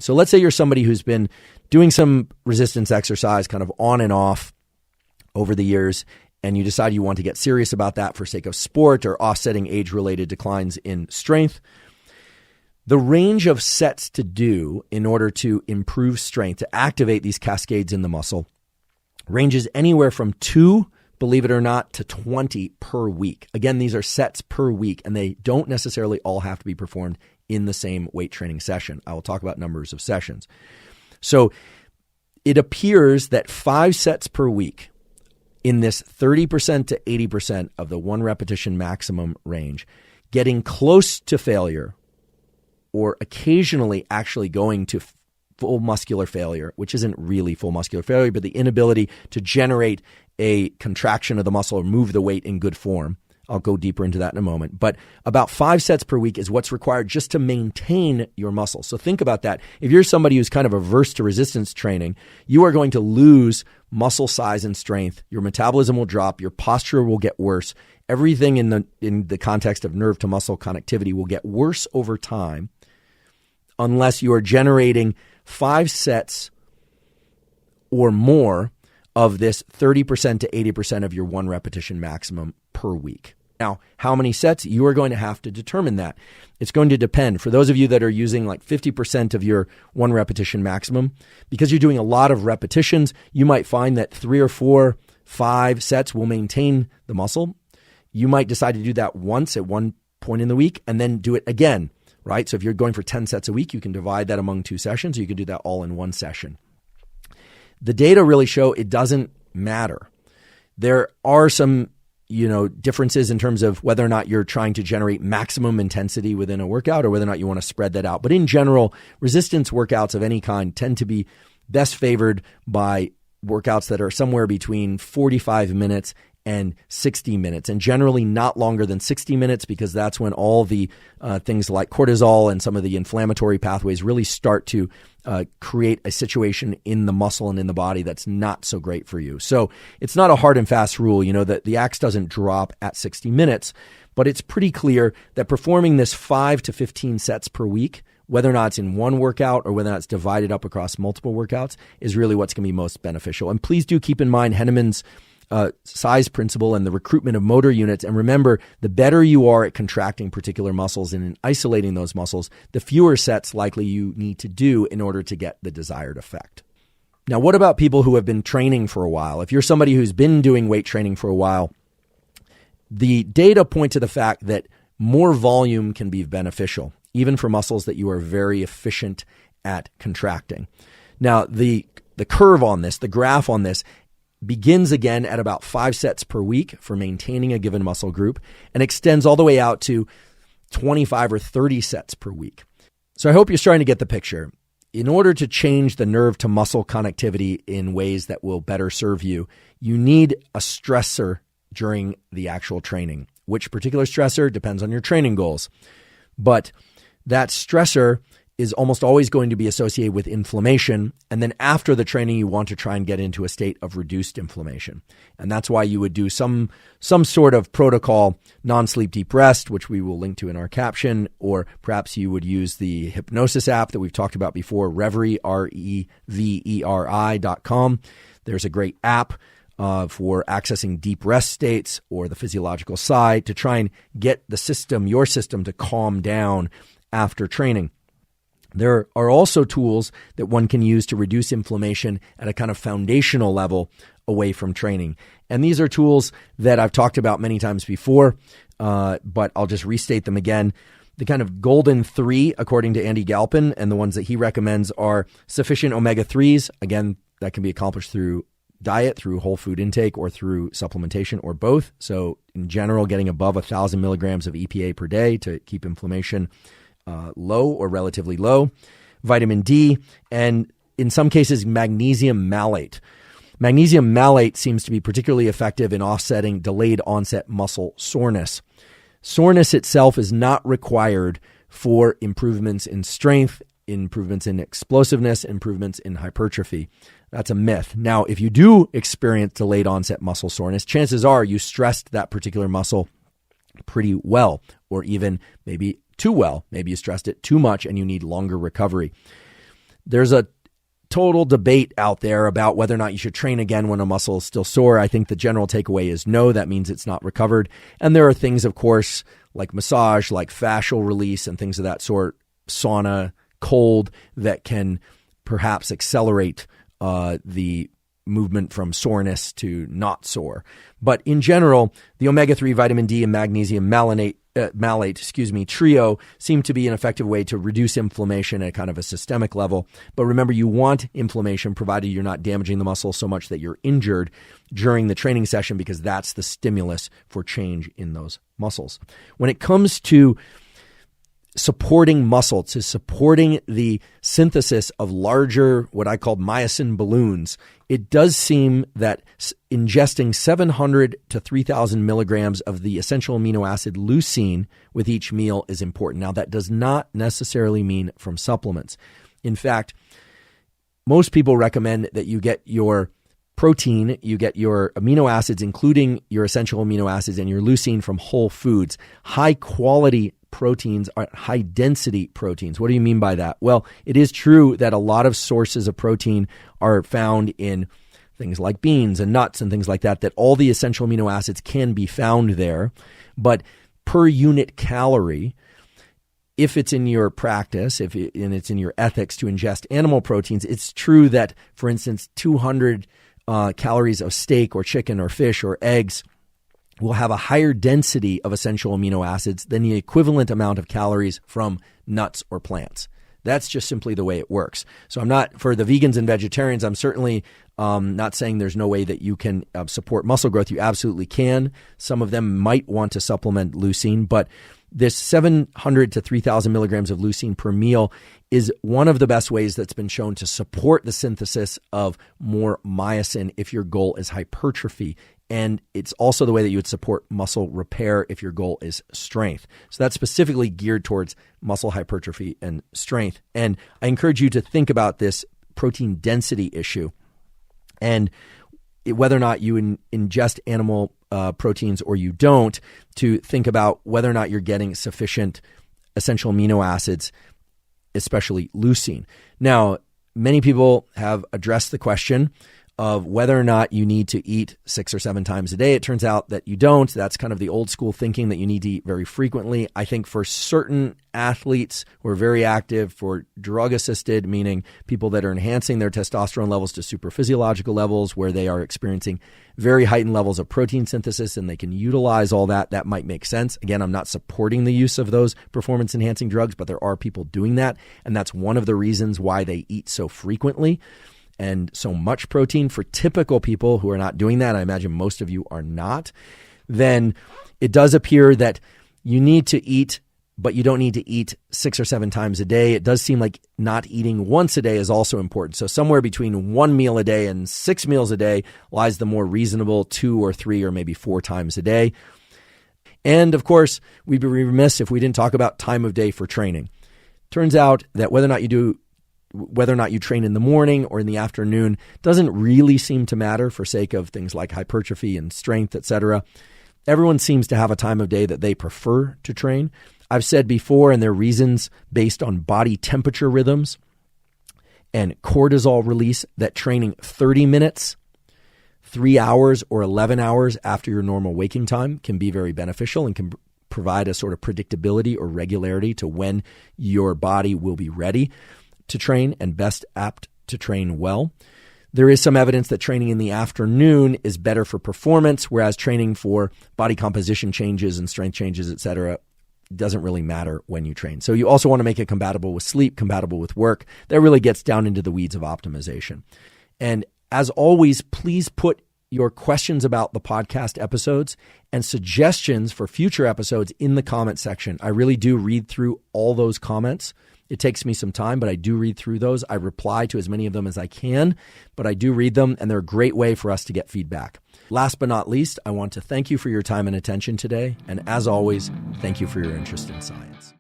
So let's say you're somebody who's been doing some resistance exercise kind of on and off over the years, and you decide you want to get serious about that for sake of sport or offsetting age-related declines in strength. The range of sets to do in order to improve strength, to activate these cascades in the muscle, ranges anywhere from 2, believe it or not, to 20 per week. Again, these are sets per week, and they don't necessarily all have to be performed in the same weight training session. I will talk about numbers of sessions. So it appears that 5 sets per week in this 30% to 80% of the 1 repetition maximum range, getting close to failure or occasionally actually going to full muscular failure, which isn't really full muscular failure, but the inability to generate a contraction of the muscle or move the weight in good form. I'll go deeper into that in a moment. But about 5 sets per week is what's required just to maintain your muscle. So think about that. If you're somebody who's kind of averse to resistance training, you are going to lose muscle size and strength. Your metabolism will drop. Your posture will get worse. Everything in the context of nerve to muscle connectivity will get worse over time unless you are generating 5 sets or more of this 30% to 80% of your 1 repetition maximum per week. Now, how many sets? You are going to have to determine that. It's going to depend. For those of you that are using like 50% of your 1 repetition maximum, because you're doing a lot of repetitions, you might find that 3 or 4, 5 sets will maintain the muscle. You might decide to do that once at one point in the week and then do it again, right? So if you're going for 10 sets a week, you can divide that among 2 sessions, or you can do that all in 1 session. The data really show it doesn't matter. There are some differences in terms of whether or not you're trying to generate maximum intensity within a workout or whether or not you want to spread that out. But in general, resistance workouts of any kind tend to be best favored by workouts that are somewhere between 45 minutes and 60 minutes, and generally not longer than 60 minutes, because that's when all the things like cortisol and some of the inflammatory pathways really start to create a situation in the muscle and in the body that's not so great for you. So it's not a hard and fast rule, that the axe doesn't drop at 60 minutes, but it's pretty clear that performing this 5 to 15 sets per week, whether or not it's in one workout or whether or not it's divided up across multiple workouts, is really what's going to be most beneficial. And please do keep in mind Henneman's size principle and the recruitment of motor units. And remember, the better you are at contracting particular muscles and in isolating those muscles, the fewer sets likely you need to do in order to get the desired effect. Now, what about people who have been training for a while? If you're somebody who's been doing weight training for a while, the data point to the fact that more volume can be beneficial, even for muscles that you are very efficient at contracting. Now, the curve on this, the graph on this, begins again at about 5 sets per week for maintaining a given muscle group and extends all the way out to 25 or 30 sets per week. So I hope you're starting to get the picture. In order to change the nerve to muscle connectivity in ways that will better serve you, you need a stressor during the actual training. Which particular stressor depends on your training goals. But that stressor is almost always going to be associated with inflammation. And then after the training, you want to try and get into a state of reduced inflammation. And that's why you would do some sort of protocol, non-sleep deep rest, which we will link to in our caption, or perhaps you would use the hypnosis app that we've talked about before, Reverie, REVERI.com. There's a great app for accessing deep rest states or the physiological side to try and get your system to calm down after training. There are also tools that one can use to reduce inflammation at a kind of foundational level away from training. And these are tools that I've talked about many times before, but I'll just restate them again. The kind of golden 3, according to Andy Galpin, and the ones that he recommends are sufficient omega-3s. Again, that can be accomplished through diet, through whole food intake, or through supplementation, or both. So in general, getting above 1,000 milligrams of EPA per day to keep inflammation low or relatively low, vitamin D, and in some cases, magnesium malate. Magnesium malate seems to be particularly effective in offsetting delayed onset muscle soreness. Soreness itself is not required for improvements in strength, improvements in explosiveness, improvements in hypertrophy. That's a myth. Now, if you do experience delayed onset muscle soreness, chances are you stressed that particular muscle pretty well, or even maybe too well. Maybe you stressed it too much and you need longer recovery. There's a total debate out there about whether or not you should train again when a muscle is still sore. I think the general takeaway is no. That means it's not recovered. And there are things, of course, like massage, like fascial release and things of that sort, sauna, cold, that can perhaps accelerate the movement from soreness to not sore. But in general, the omega-3, vitamin D, and magnesium malate trio seem to be an effective way to reduce inflammation at kind of a systemic level. But remember, you want inflammation provided you're not damaging the muscle so much that you're injured during the training session, because that's the stimulus for change in those muscles. When it comes to supporting muscle, to supporting the synthesis of larger, what I call myosin balloons, it does seem that ingesting 700 to 3,000 milligrams of the essential amino acid leucine with each meal is important. Now, that does not necessarily mean from supplements. In fact, most people recommend that you get your protein, you get your amino acids, including your essential amino acids and your leucine, from whole foods. High quality proteins are high density proteins. What do you mean by that? Well, it is true that a lot of sources of protein are found in things like beans and nuts and things like that, that all the essential amino acids can be found there. But per unit calorie, if it's in your practice, and it's in your ethics to ingest animal proteins, it's true that, for instance, 200 calories of steak or chicken or fish or eggs will have a higher density of essential amino acids than the equivalent amount of calories from nuts or plants. That's just simply the way it works. So I'm not, for the vegans and vegetarians, I'm certainly not saying there's no way that you can support muscle growth. You absolutely can. Some of them might want to supplement leucine, but this 700 to 3,000 milligrams of leucine per meal is one of the best ways that's been shown to support the synthesis of more myosin if your goal is hypertrophy. And it's also the way that you would support muscle repair if your goal is strength. So that's specifically geared towards muscle hypertrophy and strength. And I encourage you to think about this protein density issue and whether or not you ingest animal proteins or you don't, to think about whether or not you're getting sufficient essential amino acids, especially leucine. Now, many people have addressed the question of whether or not you need to eat 6 or 7 times a day. It turns out that you don't. That's kind of the old school thinking, that you need to eat very frequently. I think for certain athletes who are very active, for drug assisted, meaning people that are enhancing their testosterone levels to super physiological levels where they are experiencing very heightened levels of protein synthesis and they can utilize all that, that might make sense. Again, I'm not supporting the use of those performance enhancing drugs, but there are people doing that. And that's one of the reasons why they eat so frequently and so much protein. For typical people who are not doing that, I imagine most of you are not, then it does appear that you need to eat, but you don't need to eat 6 or 7 times a day. It does seem like not eating once a day is also important. So somewhere between 1 meal a day and 6 meals a day lies the more reasonable 2 or 3 or maybe 4 times a day. And of course, we'd be remiss if we didn't talk about time of day for training. Turns out that whether or not you train in the morning or in the afternoon doesn't really seem to matter for sake of things like hypertrophy and strength, etc. Everyone seems to have a time of day that they prefer to train. I've said before, and there are reasons based on body temperature rhythms and cortisol release, that training 30 minutes, 3 hours, or 11 hours after your normal waking time can be very beneficial and can provide a sort of predictability or regularity to when your body will be ready to train and best apt to train well. There is some evidence that training in the afternoon is better for performance, whereas training for body composition changes and strength changes, etc., doesn't really matter when you train. So you also want to make it compatible with sleep, compatible with work. That really gets down into the weeds of optimization. And as always, please put your questions about the podcast episodes and suggestions for future episodes in the comment section. I really do read through all those comments. It takes me some time, but I do read through those. I reply to as many of them as I can, but I do read them, and they're a great way for us to get feedback. Last but not least, I want to thank you for your time and attention today. And as always, thank you for your interest in science.